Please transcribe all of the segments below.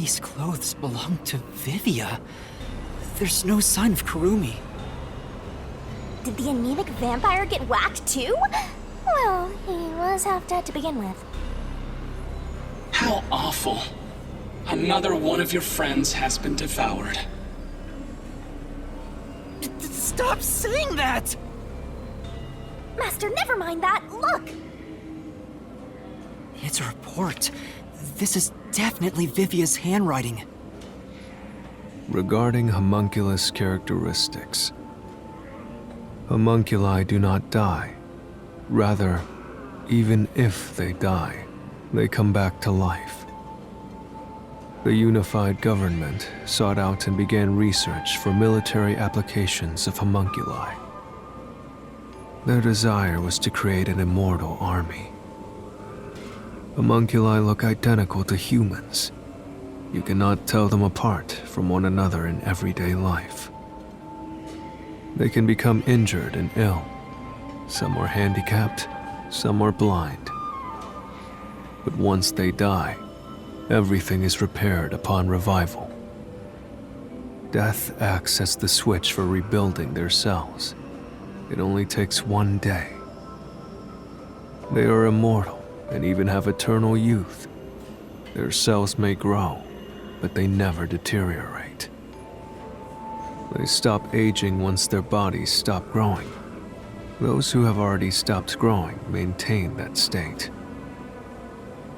these clothes belong to Vivia. There's no sign of Kurumi. Did the anemic vampire get whacked too? Well, he was half dead to begin with. How awful. Another one of your friends has been devoured. Stop saying that! Master, never mind that. Look! It's a report. This is definitely Vivia's handwriting. Regarding homunculus characteristics. Homunculi do not die. Rather, even if they die, they come back to life. The unified government sought out and began research for military applications of homunculi. Their desire was to create an immortal army. Homunculi look identical to humans. You cannot tell them apart from one another in everyday life. They can become injured and ill. Some are handicapped, some are blind. But once they die, everything is repaired upon revival. Death acts as the switch for rebuilding their cells. It only takes one day. They are immortal and even have eternal youth. Their cells may grow, but they never deteriorate. They stop aging once their bodies stop growing. Those who have already stopped growing maintain that state.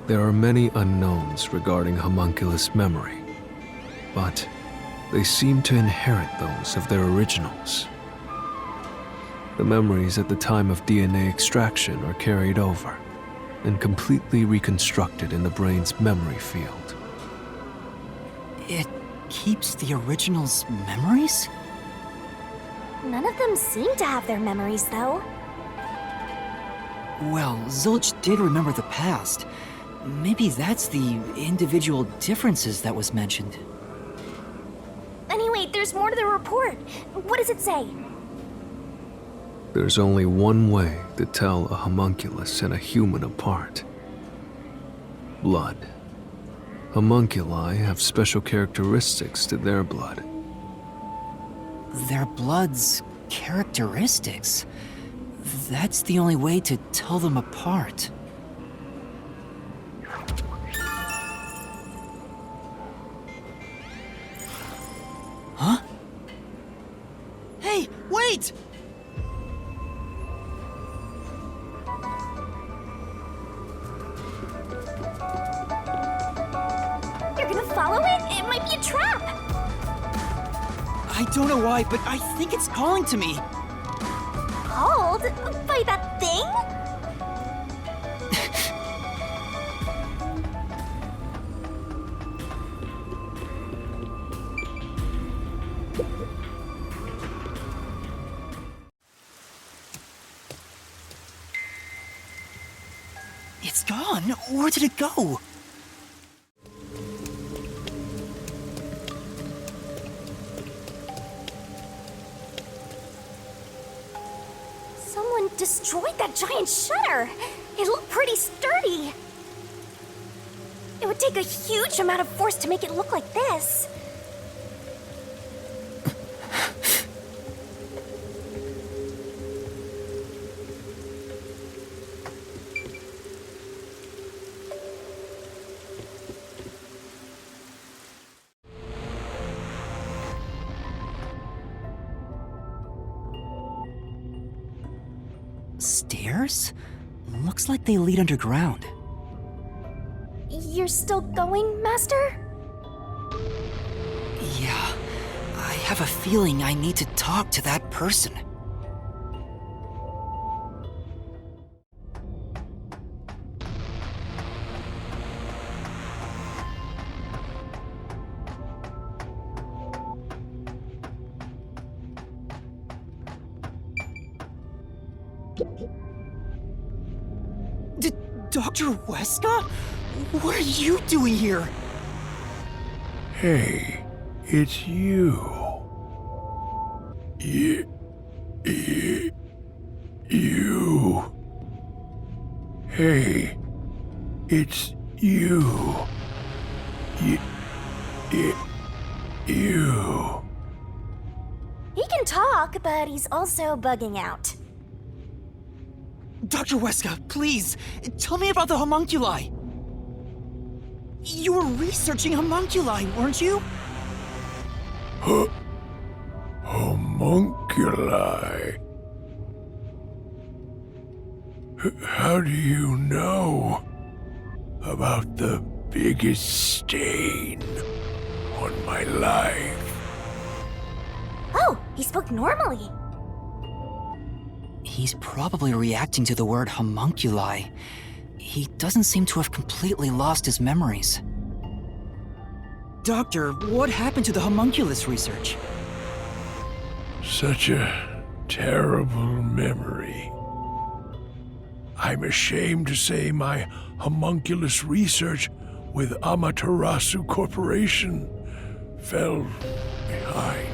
There are many unknowns regarding homunculus memory, but they seem to inherit those of their originals. The memories at the time of DNA extraction are carried over and completely reconstructed in the brain's memory field. It keeps the original's memories? None of them seem to have their memories, though. Well, Zilch did remember the past. Maybe that's the individual differences that was mentioned. Anyway, there's more to the report. What does it say? There's only one way to tell a homunculus and a human apart. Blood. Homunculi have special characteristics to their blood. Their blood's characteristics? That's the only way to tell them apart. Huh? Hey, wait! You're gonna follow it? It might be a trap! I don't know why, but I think it's calling to me. Called? By that thing? It's gone. Where did it go? Someone destroyed that giant shutter. It looked pretty sturdy. It would take a huge amount of force to make it look like this. Stairs? Looks like they lead underground. You're still going, Master? Yeah, I have a feeling I need to talk to that person. Dr. Weska? What are you doing here? Hey, it's you. You. Hey, it's you. You. He can talk, but he's also bugging out. Dr. Weska, please, tell me about the homunculi. You were researching homunculi, weren't you? Homunculi. How do you know about the biggest stain on my life? Oh, he spoke normally. He's probably reacting to the word homunculi. He doesn't seem to have completely lost his memories. Doctor, what happened to the homunculus research? Such a terrible memory. I'm ashamed to say my homunculus research with Amatarasu Corporation fell behind.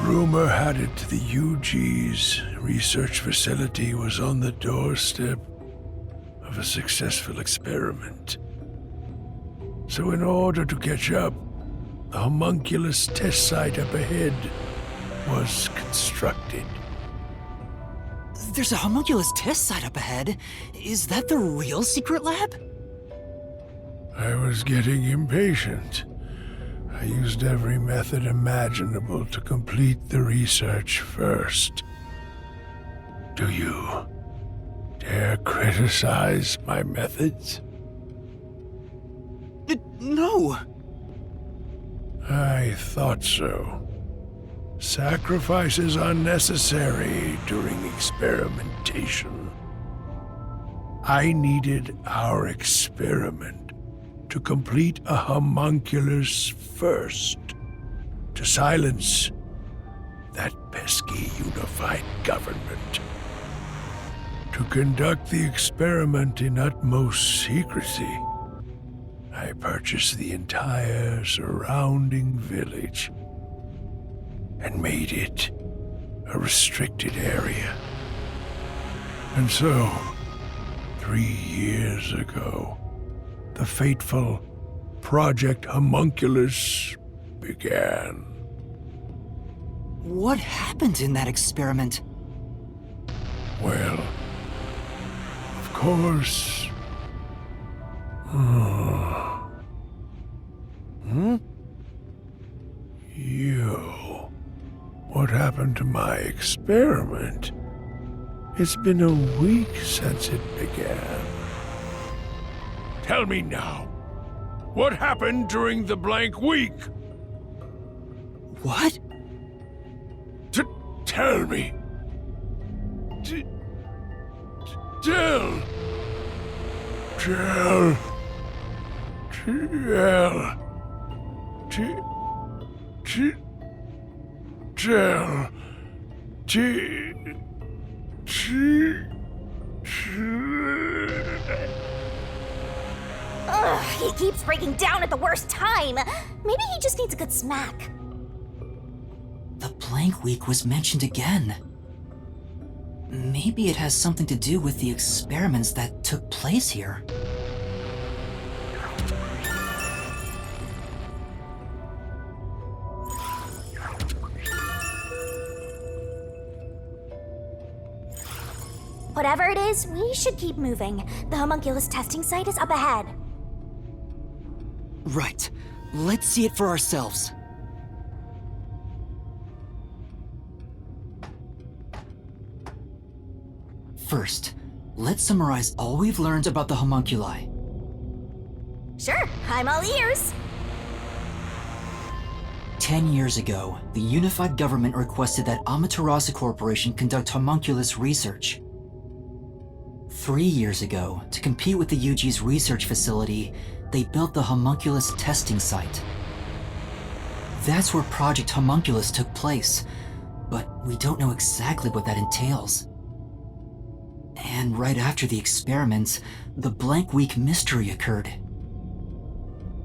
Rumor had it the UG's research facility was on the doorstep of a successful experiment. So in order to catch up, the homunculus test site up ahead was constructed. There's a homunculus test site up ahead. Is that the real secret lab? I was getting impatient. I used every method imaginable to complete the research first. Do you dare criticize my methods? No. I thought so. Sacrifices are necessary during experimentation. I needed our experiment to complete a homunculus first, to silence that pesky unified government. To conduct the experiment in utmost secrecy, I purchased the entire surrounding village and made it a restricted area. And so, 3 years ago, the fateful Project Homunculus began. What happened in that experiment? Well, of course... You... What happened to my experiment? It's been a week since it began. Tell me now, what happened during the blank week? What? Tell me. Tell. Ugh, he keeps breaking down at the worst time. Maybe he just needs a good smack. The blank week was mentioned again. Maybe it has something to do with the experiments that took place here. Whatever it is, we should keep moving. The homunculus testing site is up ahead. Right. Let's see it for ourselves. First, let's summarize all we've learned about the homunculi. Sure, I'm all ears. 10 years ago, the unified government requested that Amatarasu Corporation conduct homunculus research. 3 years ago, to compete with the UG's research facility, they built the homunculus testing site. That's where Project Homunculus took place, but we don't know exactly what that entails. And right after the experiments, the blank week mystery occurred.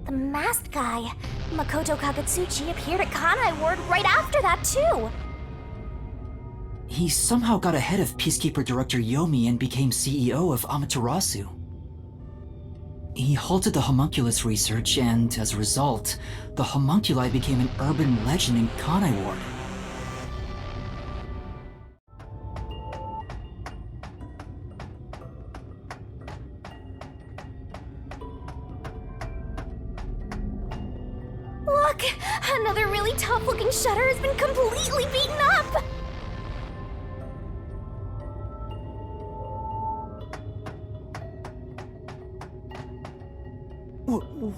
The masked guy, Makoto Kagetsuchi, appeared at Kanai Ward right after that, too. He somehow got ahead of Peacekeeper Director Yomi and became CEO of Amaterasu. He halted the homunculus research, and as a result, the homunculi became an urban legend in Kanai Ward. Look! Another really tough-looking shutter has been completely beaten up!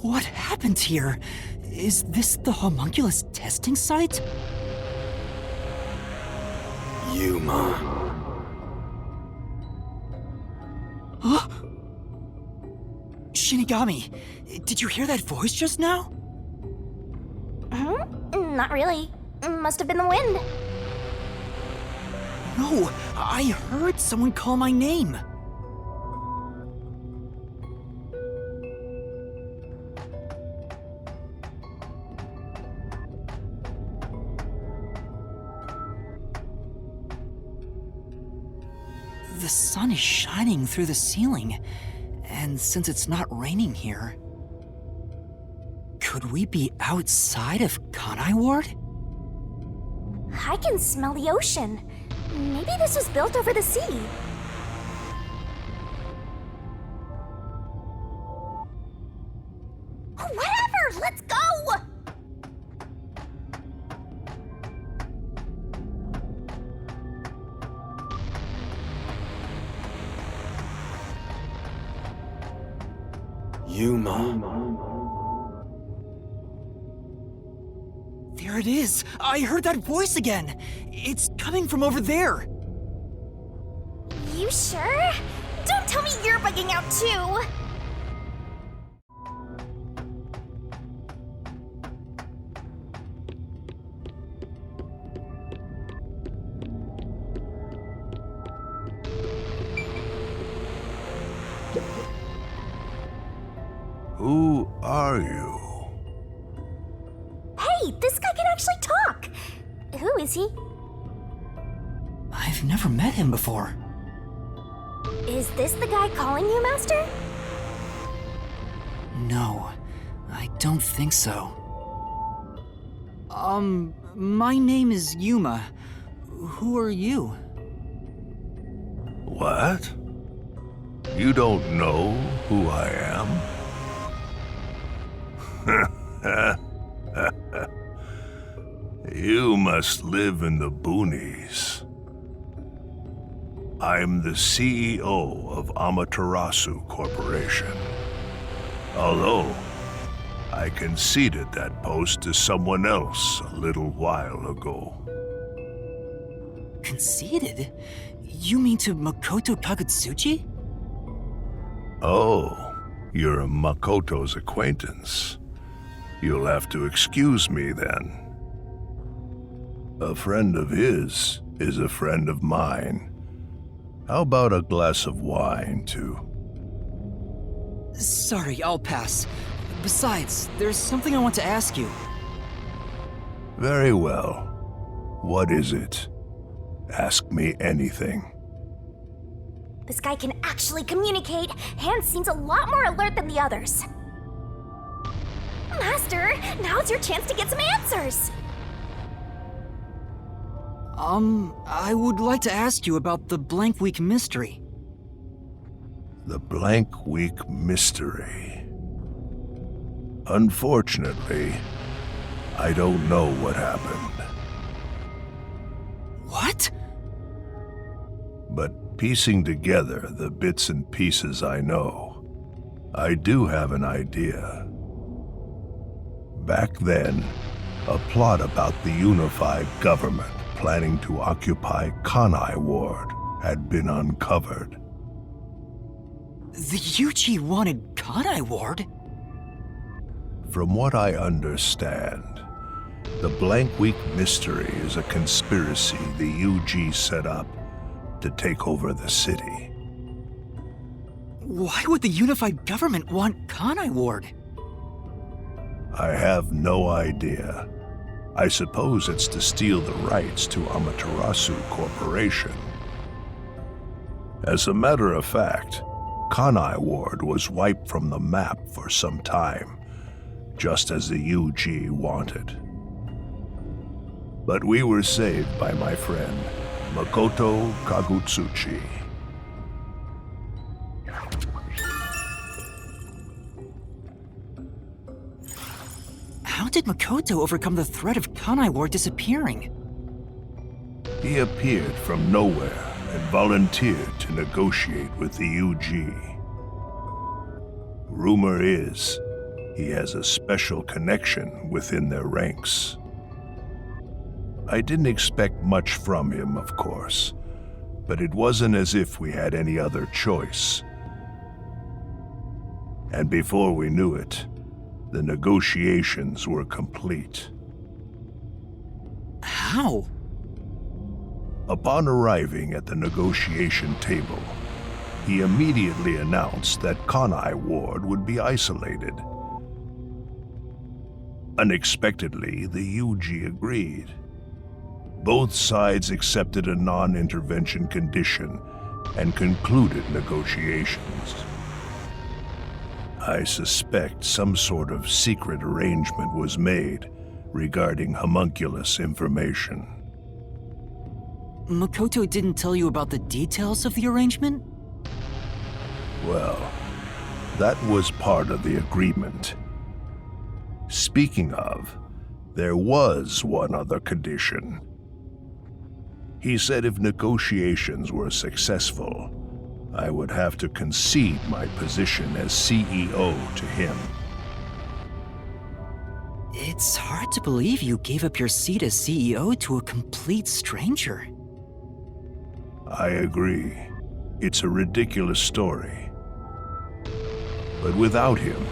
What happened here? Is this the homunculus testing site? Yuma. Huh? Shinigami, did you hear that voice just now? Not really. Must have been the wind. No, I heard someone call my name. The sun is shining through the ceiling, and since it's not raining here, could we be outside of Kanai Ward? I can smell the ocean. Maybe this was built over the sea. Whatever! Let's go! Yuma. There it is! I heard that voice again! It's coming from over there! You sure? Don't tell me you're bugging out too! Who are you? Hey, this guy can actually talk! Who is he? I've never met him before. Is this the guy calling you, Master? No, I don't think so. My name is Yuma. Who are you? What? You don't know who I am? You must live in the boonies. I'm the CEO of Amatarasu Corporation. Although, I conceded that post to someone else a little while ago. Conceited? You mean to Makoto Kagutsuchi? Oh, you're a Makoto's acquaintance. You'll have to excuse me then. A friend of his is a friend of mine. How about a glass of wine, too? Sorry, I'll pass. Besides, there's something I want to ask you. Very well. What is it? Ask me anything. This guy can actually communicate and seems a lot more alert than the others. Master, now's your chance to get some answers! I would like to ask you about the Blank Week mystery. The Blank Week mystery. Unfortunately, I don't know what happened. What? But piecing together the bits and pieces I know, I do have an idea. Back then, a plot about the unified government planning to occupy Kanai Ward had been uncovered. The UG wanted Kanai Ward? From what I understand, the Blank Week mystery is a conspiracy the UG set up to take over the city. Why would the unified government want Kanai Ward? I have no idea. I suppose it's to steal the rights to Amatarasu Corporation. As a matter of fact, Kanai Ward was wiped from the map for some time, just as the UG wanted. But we were saved by my friend, Makoto Kagutsuchi. How did Makoto overcome the threat of Kanai Ward disappearing? He appeared from nowhere and volunteered to negotiate with the UG. Rumor is, he has a special connection within their ranks. I didn't expect much from him, of course, but it wasn't as if we had any other choice. And before we knew it, the negotiations were complete. How? Upon arriving at the negotiation table, he immediately announced that Kanai Ward would be isolated. Unexpectedly, the UG agreed. Both sides accepted a non-intervention condition and concluded negotiations. I suspect some sort of secret arrangement was made regarding homunculus information. Makoto didn't tell you about the details of the arrangement? Well, that was part of the agreement. Speaking of, there was one other condition. He said if negotiations were successful, I would have to concede my position as CEO to him. It's hard to believe you gave up your seat as CEO to a complete stranger. I agree. It's a ridiculous story. But without him,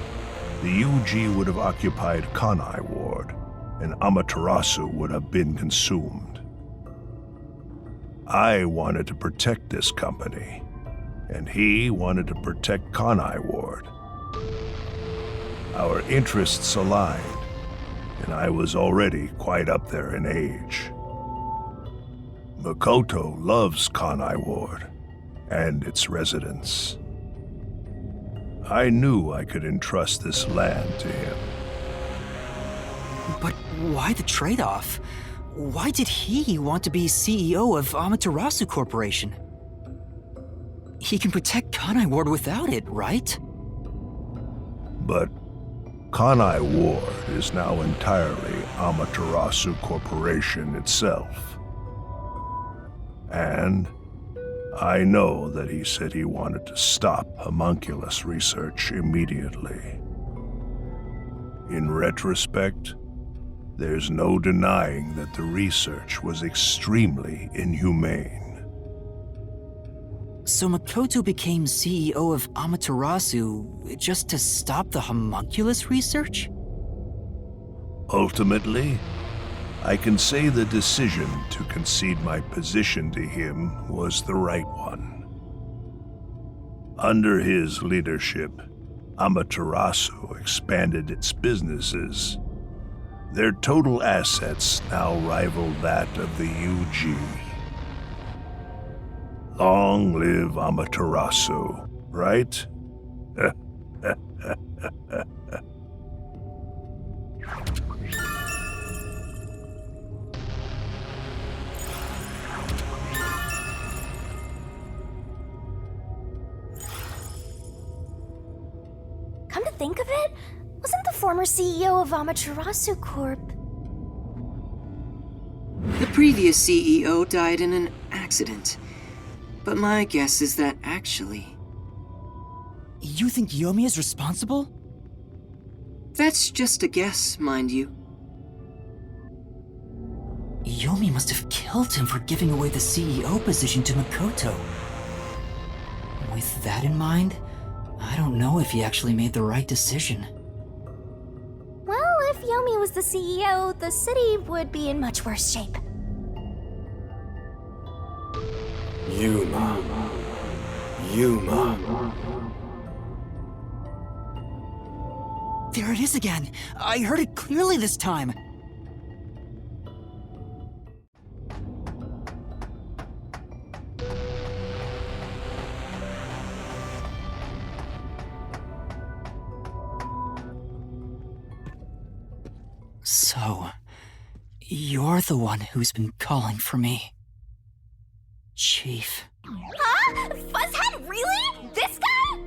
the UG would have occupied Kanai Ward, and Amatarasu would have been consumed. I wanted to protect this company, and he wanted to protect Kanai Ward. Our interests aligned, and I was already quite up there in age. Makoto loves Kanai Ward and its residents. I knew I could entrust this land to him. But why the trade-off? Why did he want to be CEO of Amatarasu Corporation? He can protect Kanai Ward without it, right? But Kanai Ward is now entirely Amaterasu Corporation itself. And I know that he said he wanted to stop homunculus research immediately. In retrospect, there's no denying that the research was extremely inhumane. So Makoto became CEO of Amaterasu just to stop the homunculus research? Ultimately, I can say the decision to concede my position to him was the right one. Under his leadership, Amaterasu expanded its businesses. Their total assets now rival that of the UG. Long live Amaterasu, right? Come to think of it, wasn't the former CEO of Amaterasu Corp? The previous CEO died in an accident. But my guess is that actually... You think Yomi is responsible? That's just a guess, mind you. Yomi must have killed him for giving away the CEO position to Makoto. With that in mind, I don't know if he actually made the right decision. Well, if Yomi was the CEO, the city would be in much worse shape. Yuma. There it is again! I heard it clearly this time! So, you're the one who's been calling for me. Chief. Huh? Fuzzhead, really? This guy?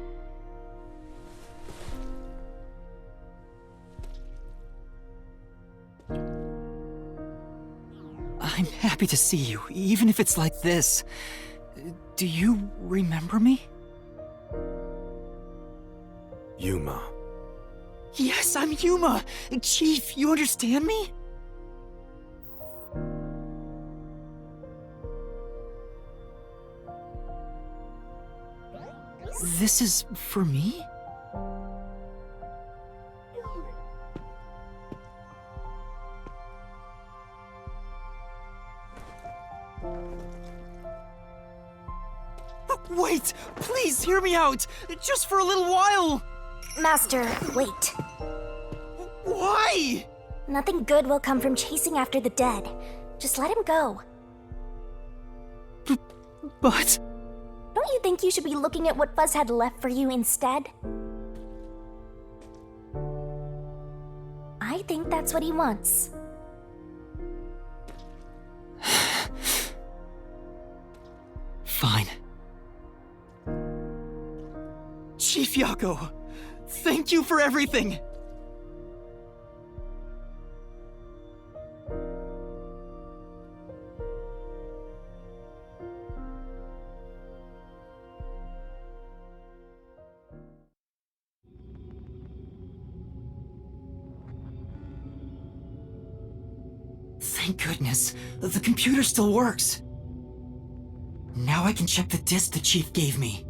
I'm happy to see you, even if it's like this. Do you remember me? Yuma. Yes, I'm Yuma! Chief, you understand me? This is for me? Wait! Please hear me out! Just for a little while! Master, wait. Why? Nothing good will come from chasing after the dead. Just let him go. But... Don't you think you should be looking at what Fuzzhead left for you instead? I think that's what he wants. Fine. Chief Yako, thank you for everything! Thank goodness, the computer still works. Now I can check the disk the Chief gave me.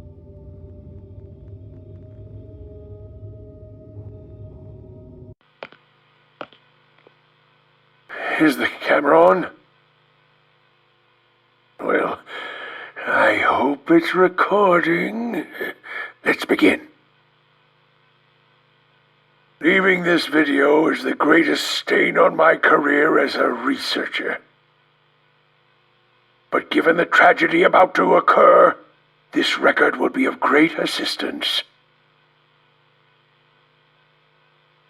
Is the camera on? Well, I hope it's recording. Let's begin. Leaving this video is the greatest stain on my career as a researcher. But given the tragedy about to occur, this record will be of great assistance.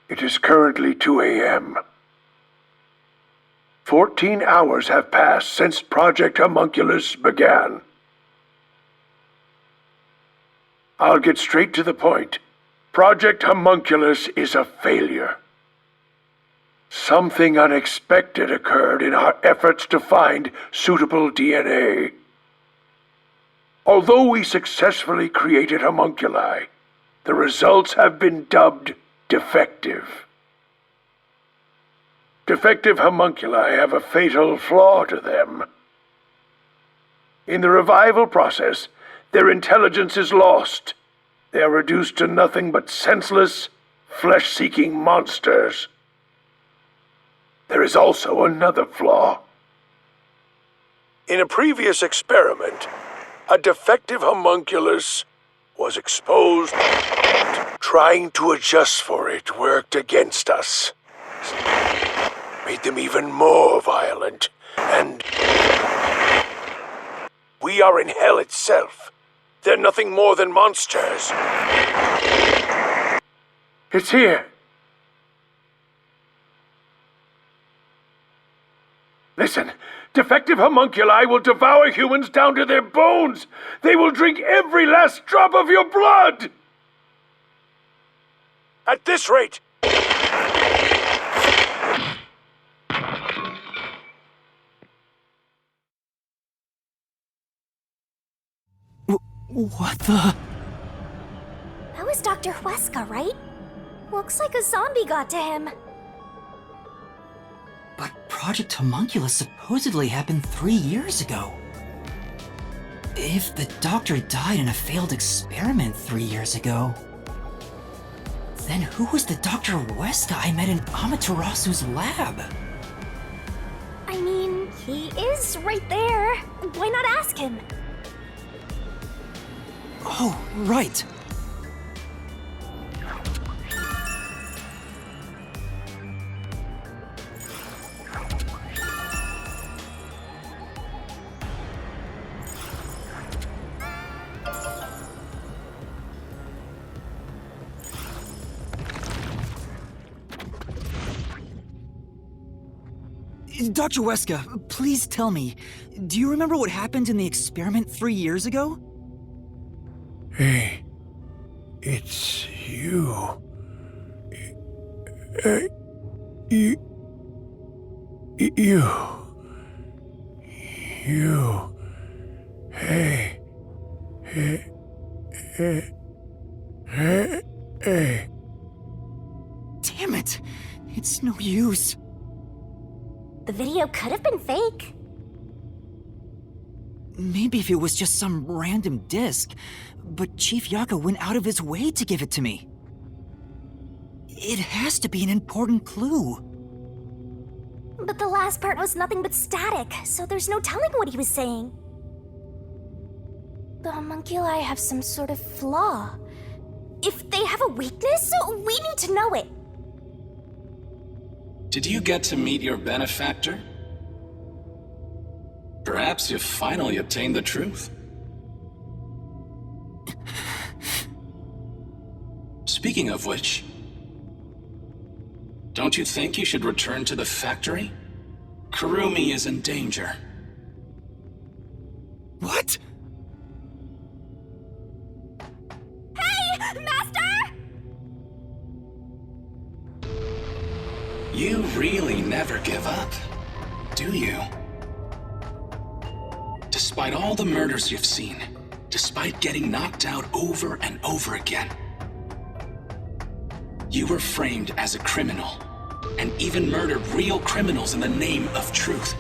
It is currently 2 a.m. 14 hours have passed since Project Homunculus began. I'll get straight to the point. Project Homunculus is a failure. Something unexpected occurred in our efforts to find suitable DNA. Although we successfully created homunculi, the results have been dubbed defective. Defective homunculi have a fatal flaw to them. In the revival process, their intelligence is lost. They are reduced to nothing but senseless, flesh-seeking monsters. There is also another flaw. In a previous experiment, a defective homunculus was exposed. Trying to adjust for it worked against us. Made them even more violent, and we are in hell itself. They're nothing more than monsters. It's here. Listen, defective homunculi will devour humans down to their bones. They will drink every last drop of your blood. At this rate, What the? That was Dr. Huesca, right? Looks like a zombie got to him. But Project Homunculus supposedly happened 3 years ago. If the doctor died in a failed experiment 3 years ago, then who was the Dr. Huesca I met in Amatarasu's lab? I mean, he is right there. Why not ask him? Oh, right. Dr. Weska, please tell me, do you remember what happened in the experiment 3 years ago? Hey, it's you. You. Hey. Damn it! It's no use. The video could have been fake. Maybe if it was just some random disc, but Chief Yaka went out of his way to give it to me. It has to be an important clue. But the last part was nothing but static, so there's no telling what he was saying. The homunculi have some sort of flaw. If they have a weakness, we need to know it. Did you get to meet your benefactor? Perhaps you've finally obtained the truth. Speaking of which, don't you think you should return to the factory? Kurumi is in danger. What? Hey, Master! You really never give up, do you? Despite all the murders you've seen, despite getting knocked out over and over again, you were framed as a criminal, and even murdered real criminals in the name of truth.